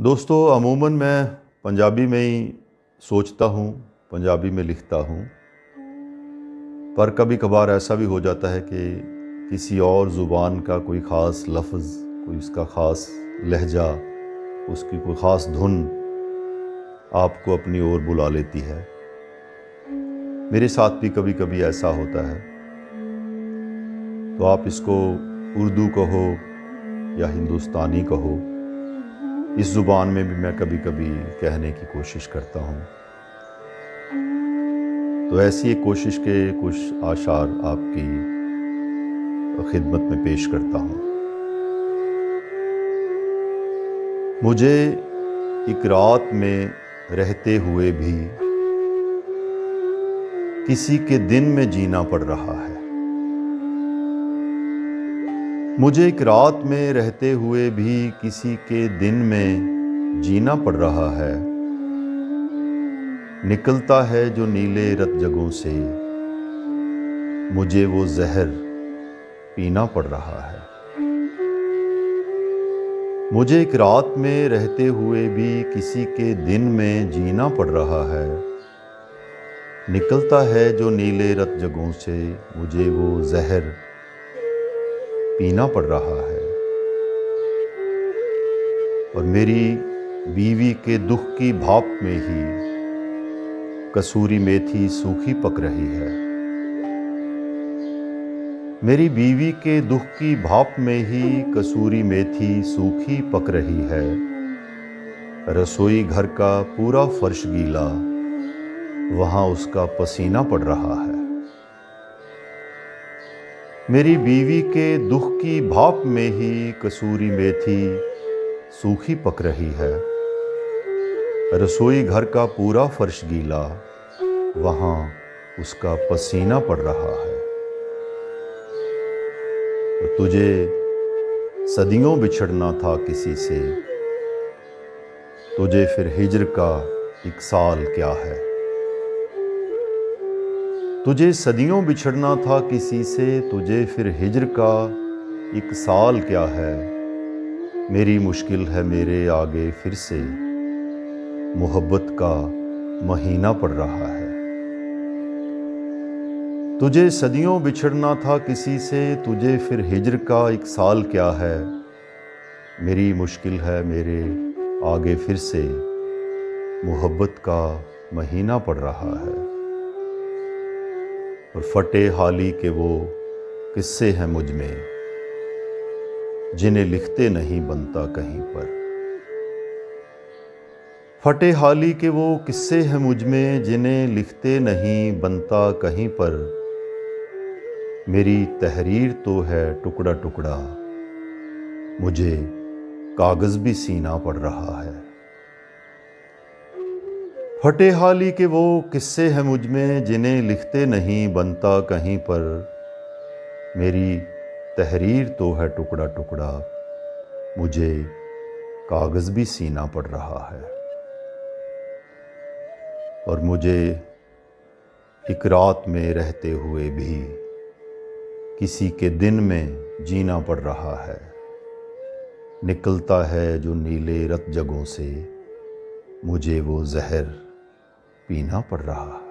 दोस्तों, अमूमन मैं पंजाबी में ही सोचता हूँ, पंजाबी में लिखता हूँ। पर कभी कभार ऐसा भी हो जाता है कि किसी और ज़ुबान का कोई ख़ास लफ्ज़, कोई उसका ख़ास लहजा, उसकी कोई ख़ास धुन आपको अपनी ओर बुला लेती है। मेरे साथ भी कभी कभी ऐसा होता है। तो आप इसको उर्दू कहो या हिंदुस्तानी कहो, इस ज़ुबान में भी मैं कभी कभी कहने की कोशिश करता हूँ। तो ऐसी एक कोशिश के कुछ आशार आपकी खिदमत में पेश करता हूँ। मुझे एक रात में रहते हुए भी किसी के दिन में जीना पड़ रहा है। मुझे एक रात में रहते हुए भी किसी के दिन में जीना पड़ रहा है। निकलता है जो नीले रत जगों से, मुझे वो जहर पीना पड़ रहा है। मुझे एक रात में रहते हुए भी किसी के दिन में जीना पड़ रहा है। निकलता है जो नीले रत जगों से, मुझे वो जहर पीना पड़ रहा है। और मेरी बीवी के दुख की भाप में ही कसूरी मेथी सूखी पक रही है। मेरी बीवी के दुख की भाप में ही कसूरी मेथी सूखी पक रही है। रसोई घर का पूरा फर्श गीला, वहां उसका पसीना पड़ रहा है। मेरी बीवी के दुख की भाप में ही कसूरी मेथी सूखी पक रही है। रसोई घर का पूरा फर्श गीला, वहां उसका पसीना पड़ रहा है। तो तुझे सदियों बिछड़ना था किसी से, तुझे फिर हिज्र का एक साल क्या है। तुझे सदियों बिछड़ना था किसी से, तुझे फिर हिज्र का एक साल क्या है। मेरी मुश्किल है मेरे आगे फिर से, मोहब्बत का महीना पड़ रहा है। तुझे सदियों बिछड़ना था किसी से, तुझे फिर हिज्र का एक साल क्या है। मेरी मुश्किल है मेरे आगे फिर से, मोहब्बत का महीना पड़ रहा है। और फटे हाली के वो किस्से हैं मुझ में, जिन्हें लिखते नहीं बनता कहीं पर। फटे हाली के वो किस्से हैं मुझ में, जिन्हें लिखते नहीं बनता कहीं पर। मेरी तहरीर तो है टुकड़ा टुकड़ा, मुझे कागज भी सीना पड़ रहा है। फटे हाली के वो किस्से हैं मुझ में, जिन्हें लिखते नहीं बनता कहीं पर। मेरी तहरीर तो है टुकड़ा टुकड़ा, मुझे कागज भी सीना पड़ रहा है। और मुझे एक रात में रहते हुए भी किसी के दिन में जीना पड़ रहा है। निकलता है जो नीले रत जगों से, मुझे वो जहर पीना पड़ रहा है।